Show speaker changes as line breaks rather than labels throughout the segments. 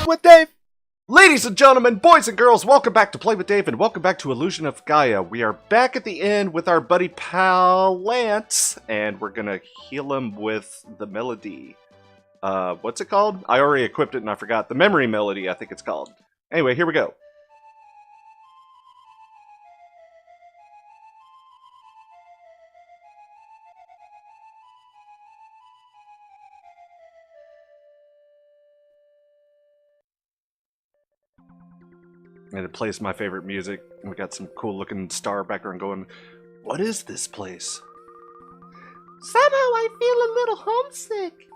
with Dave! Ladies and gentlemen, boys and girls, welcome back to Play with Dave and welcome back to Illusion of Gaia. We are back at the end with our buddy pal Lance, and we're gonna heal him with the melody. What's it called? I already equipped it and I forgot. The memory melody, I think it's called. Anyway, here we go. And it plays my favorite music. We got some cool looking star background going. What is this place?
Somehow I feel a little homesick.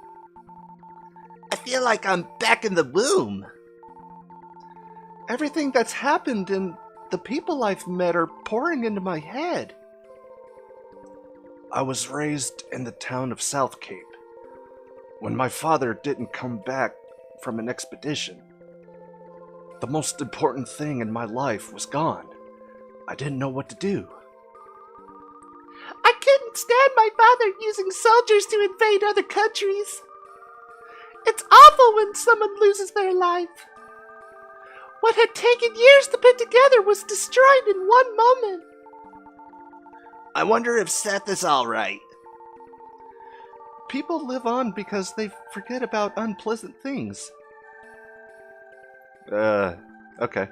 I feel like I'm back in the womb.
Everything that's happened and the people I've met are pouring into my head. I was raised in the town of South Cape. When my father didn't come back from an expedition, the most important thing in my life was gone. I didn't know what to do.
I couldn't stand my father using soldiers to invade other countries. It's awful when someone loses their life. What had taken years to put together was destroyed in one moment. I wonder if Seth is alright.
People live on because they forget about unpleasant things. Okay.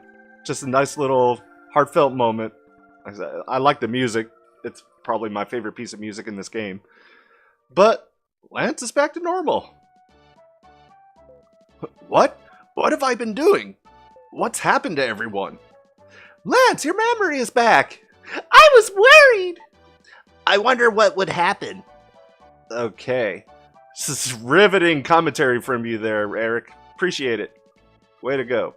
Just a nice little heartfelt moment. I like the music. It's probably my favorite piece of music in this game. But Lance is back to normal. What? What have I been doing? What's happened to everyone?
Lance, your memory is back. I was worried. I wonder what would happen.
Okay. This is riveting commentary from you there, Eric. Appreciate it. Way to go.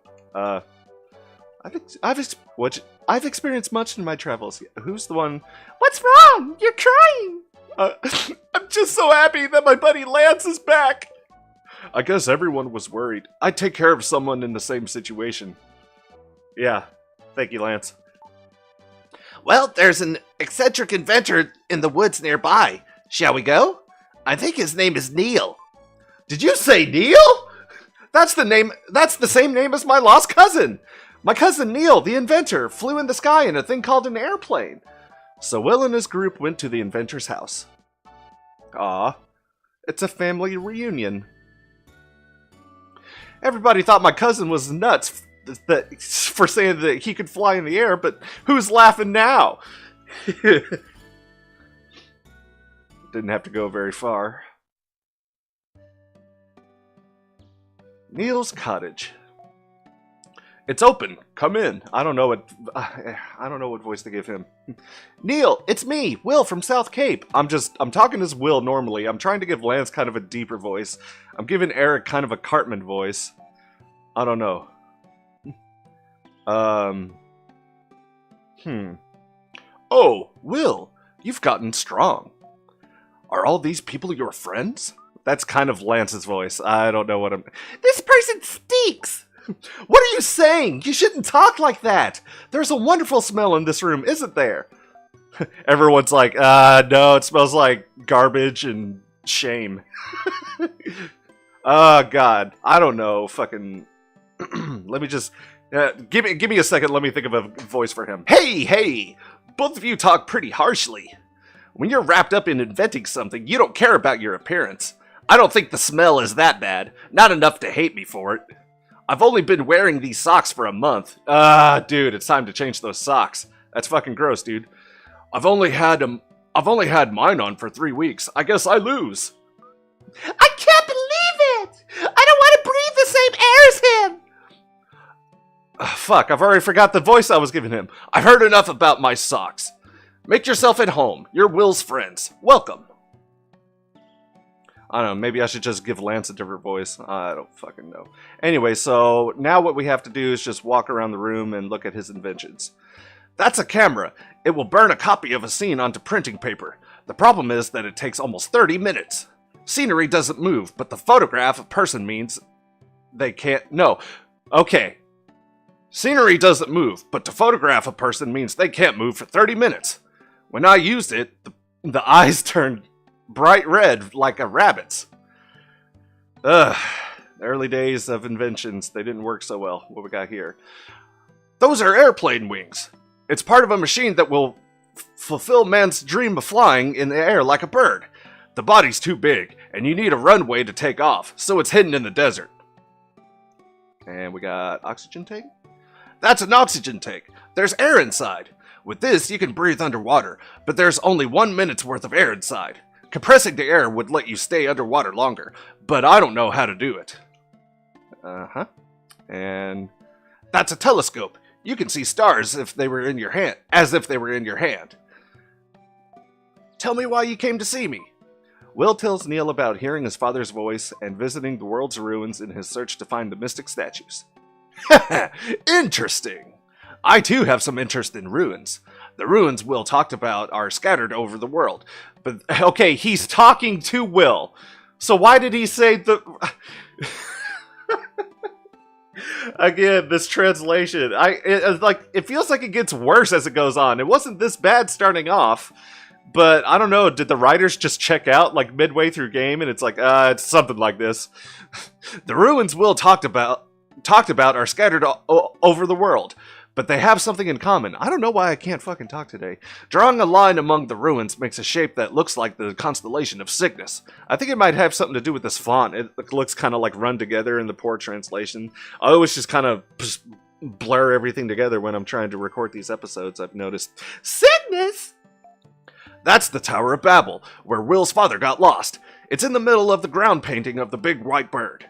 I've experienced much in my travels. Who's the one?
What's wrong? You're crying.
I'm just so happy that my buddy Lance is back. I guess everyone was worried. I'd take care of someone in the same situation. Yeah. Thank you, Lance.
Well, there's an eccentric inventor in the woods nearby. Shall we go? I think his name is Neil.
Did you say Neil? That's the same name as my lost cousin. My cousin Neil, the inventor, flew in the sky in a thing called an airplane. So Will and his group went to the inventor's house. Ah, it's a family reunion. Everybody thought my cousin was nuts for saying that he could fly in the air, but who's laughing now? Didn't have to go very far. Neil's cottage. It's open. Come in. I don't know what voice to give him. Neil, it's me, Will from South Cape. I'm talking as Will normally. I'm trying to give Lance kind of a deeper voice. I'm giving Eric kind of a Cartman voice. I don't know. Oh, Will, you've gotten strong. Are all these people your friends? That's kind of Lance's voice. I don't know what I'm...
This person stinks!
What are you saying? You shouldn't talk like that. There's a wonderful smell in this room, isn't there? Everyone's like, no, it smells like garbage and shame. Oh, God. I don't know. Fucking... Let me just... give me a second. Let me think of a voice for him. Hey! Both of you talk pretty harshly. When you're wrapped up in inventing something, you don't care about your appearance. I don't think the smell is that bad. Not enough to hate me for it. I've only been wearing these socks for a month. Dude, it's time to change those socks. That's fucking gross, dude. I've only had mine on for 3 weeks. I guess I lose.
I can't believe it! I don't want to breathe the same air as him!
Fuck, I've already forgot the voice I was giving him. I've heard enough about my socks. Make yourself at home. You're Will's friends. Welcome. I don't know, maybe I should just give Lance a different voice. I don't fucking know. Anyway, so now what we have to do is just walk around the room and look at his inventions. That's a camera. It will burn a copy of a scene onto printing paper. The problem is that it takes almost 30 minutes. Scenery doesn't move, but the photograph of a person means they can't... No. Okay. Scenery doesn't move, but to photograph a person means they can't move for 30 minutes. When I used it, the eyes turned bright red like a rabbit's. Ugh. Early days of inventions, they didn't work so well. What we got here? Those are airplane wings. It's part of a machine that will fulfill man's dream of flying in the air like a bird. The body's too big, and you need a runway to take off, so it's hidden in the desert. And we got oxygen tank? That's an oxygen tank. There's air inside. With this, you can breathe underwater, but there's only 1 minute's worth of air inside. Compressing the air would let you stay underwater longer, but I don't know how to do it. Uh-huh. And that's a telescope. You can see stars if they were in your hand, as if they were in your hand. Tell me why you came to see me. Will tells Neil about hearing his father's voice and visiting the world's ruins in his search to find the mystic statues. Interesting. I too have some interest in ruins. The ruins Will talked about are scattered over the world. But, okay, he's talking to Will. So why did he say the... Again, this translation, it feels like it gets worse as it goes on. It wasn't this bad starting off, but I don't know, did the writers just check out like midway through game and it's like, it's something like this. The ruins Will talked about are scattered over the world, but they have something in common. I don't know why I can't fucking talk today. Drawing a line among the ruins makes a shape that looks like the constellation of Cygnus. I think it might have something to do with this font. It looks kind of like run together in the poor translation. I always just kind of blur everything together when I'm trying to record these episodes, I've noticed. Cygnus? That's the Tower of Babel, where Will's father got lost. It's in the middle of the ground painting of the big white bird.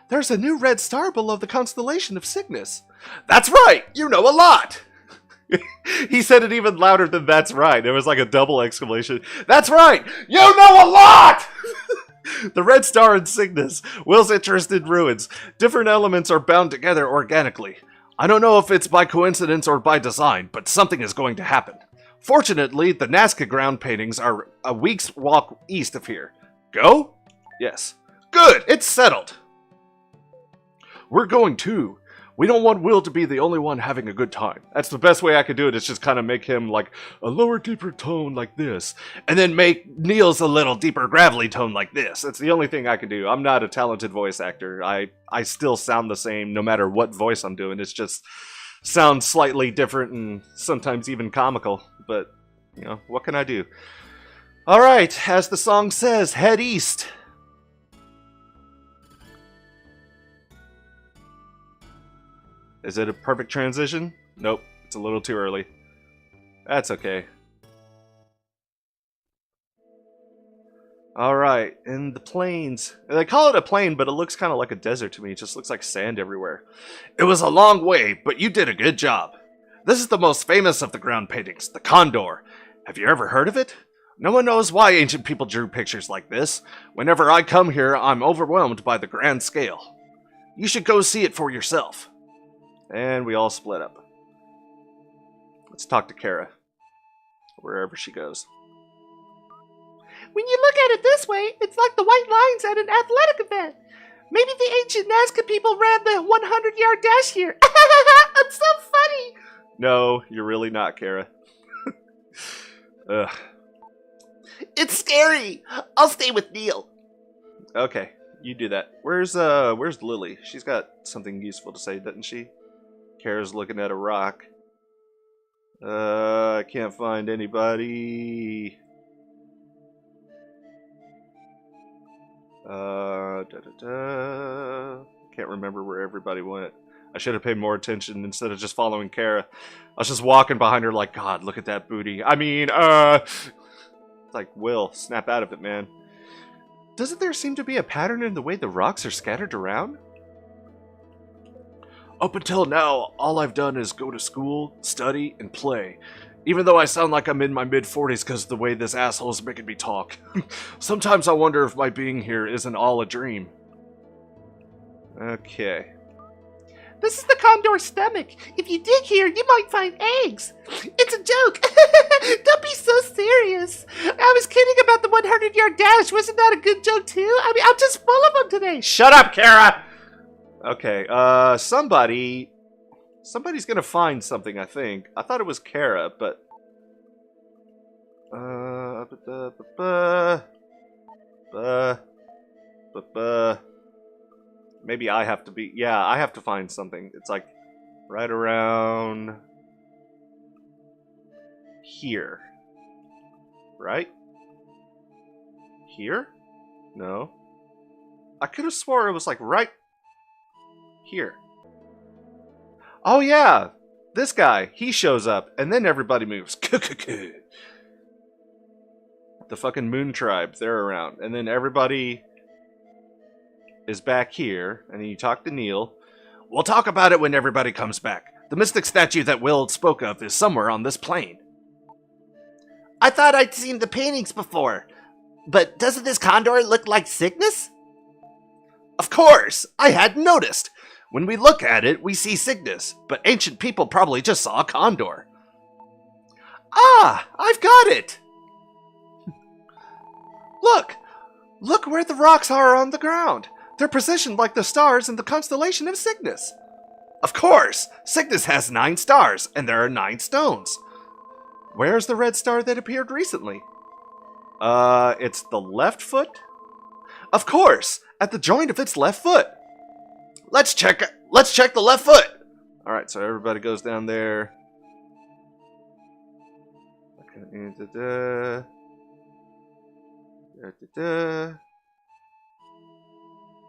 There's a new red star below the constellation of Cygnus. That's right! You know a lot! He said it even louder than that's right. It was like a double exclamation. That's right! You know a lot! The red star in Cygnus. Will's interest in ruins. Different elements are bound together organically. I don't know if it's by coincidence or by design, but something is going to happen. Fortunately, the Nazca ground paintings are a week's walk east of here. Go? Yes. Good! It's settled! We're going too. We don't want Will to be the only one having a good time. That's the best way I could do it, is just kind of make him like a lower, deeper tone like this. And then make Neil's a little deeper, gravelly tone like this. That's the only thing I can do. I'm not a talented voice actor. I still sound the same no matter what voice I'm doing. It's just sounds slightly different and sometimes even comical. But, you know, what can I do? Alright, as the song says, head east. Is it a perfect transition? Nope, it's a little too early. That's okay. Alright, in the plains. They call it a plain, but it looks kind of like a desert to me. It just looks like sand everywhere. It was a long way, but you did a good job. This is the most famous of the ground paintings, the Condor. Have you ever heard of it? No one knows why ancient people drew pictures like this. Whenever I come here, I'm overwhelmed by the grand scale. You should go see it for yourself. And we all split up. Let's talk to Kara. Wherever she goes.
When you look at it this way, it's like the white lines at an athletic event. Maybe the ancient Nazca people ran the 100-yard dash here. That's so funny.
No, you're really not, Kara. Ugh.
It's scary. I'll stay with Neil.
Okay, you do that. Where's Lily? She's got something useful to say, doesn't she? Kara's looking at a rock. I can't find anybody. Can't remember where everybody went. I should have paid more attention instead of just following Kara. I was just walking behind her like, God, look at that booty. I mean, it's like, Will, snap out of it, man. Doesn't there seem to be a pattern in the way the rocks are scattered around? Up until now, all I've done is go to school, study, and play. Even though I sound like I'm in my mid-40s because of the way this asshole's making me talk. Sometimes I wonder if my being here isn't all a dream. Okay.
This is the Condor's stomach. If you dig here, you might find eggs. It's a joke. Don't be so serious. I was kidding about the 100-yard dash. Wasn't that a good joke too? I mean, I'm just full of them today.
Shut up, Kara! Okay, somebody's gonna find something, I think. I thought it was Kara, but... maybe I have to be... Yeah, I have to find something. It's like right around here. Right? Here? No. I could have swore it was like right here. Oh yeah! This guy, he shows up, and then everybody moves. The fucking moon tribe, they're around. And then everybody is back here, and then you talk to Neil. We'll talk about it when everybody comes back. The mystic statue that Will spoke of is somewhere on this plane.
I thought I'd seen the paintings before, but doesn't this condor look like Cygnus?
Of course! I hadn't noticed! When we look at it, we see Cygnus, but ancient people probably just saw a condor. Ah! I've got it! Look! Look where the rocks are on the ground! They're positioned like the stars in the constellation of Cygnus. Of course! Cygnus has 9 stars, and there are 9 stones. Where's the red star that appeared recently? It's the left foot? Of course! At the joint of its left foot! Let's check the left foot! Alright, so everybody goes down there.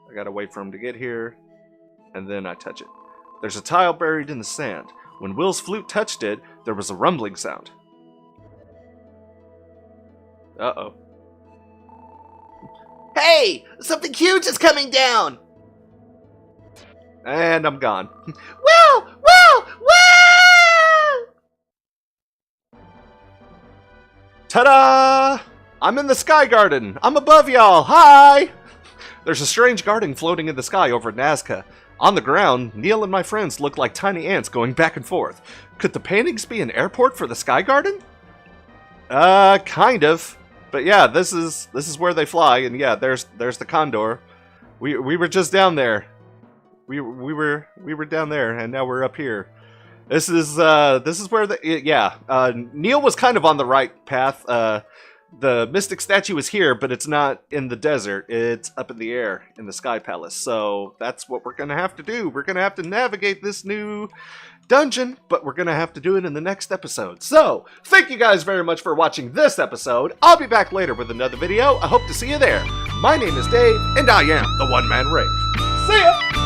I gotta wait for him to get here, and then I touch it. There's a tile buried in the sand. When Will's flute touched it, there was a rumbling sound. Uh-oh.
Hey! Something huge is coming down!
And I'm gone.
Will! Will! Will!
Ta-da! I'm in the sky garden. I'm above y'all. Hi! There's a strange garden floating in the sky over Nazca. On the ground, Neil and my friends look like tiny ants going back and forth. Could the paintings be an airport for the sky garden? Kind of. But yeah, this is where they fly, and yeah, there's the Condor. We were just down there. We were down there, and now we're up here. This is where Neil was kind of on the right path. The mystic statue is here, but it's not in the desert. It's up in the air in the Sky Palace. So that's what we're gonna have to do. We're gonna have to navigate this new dungeon, but we're gonna have to do it in the next episode. So thank you guys very much for watching this episode. I'll be back later with another video. I hope to see you there. My name is Dave, and I am the One Man Rave. See ya!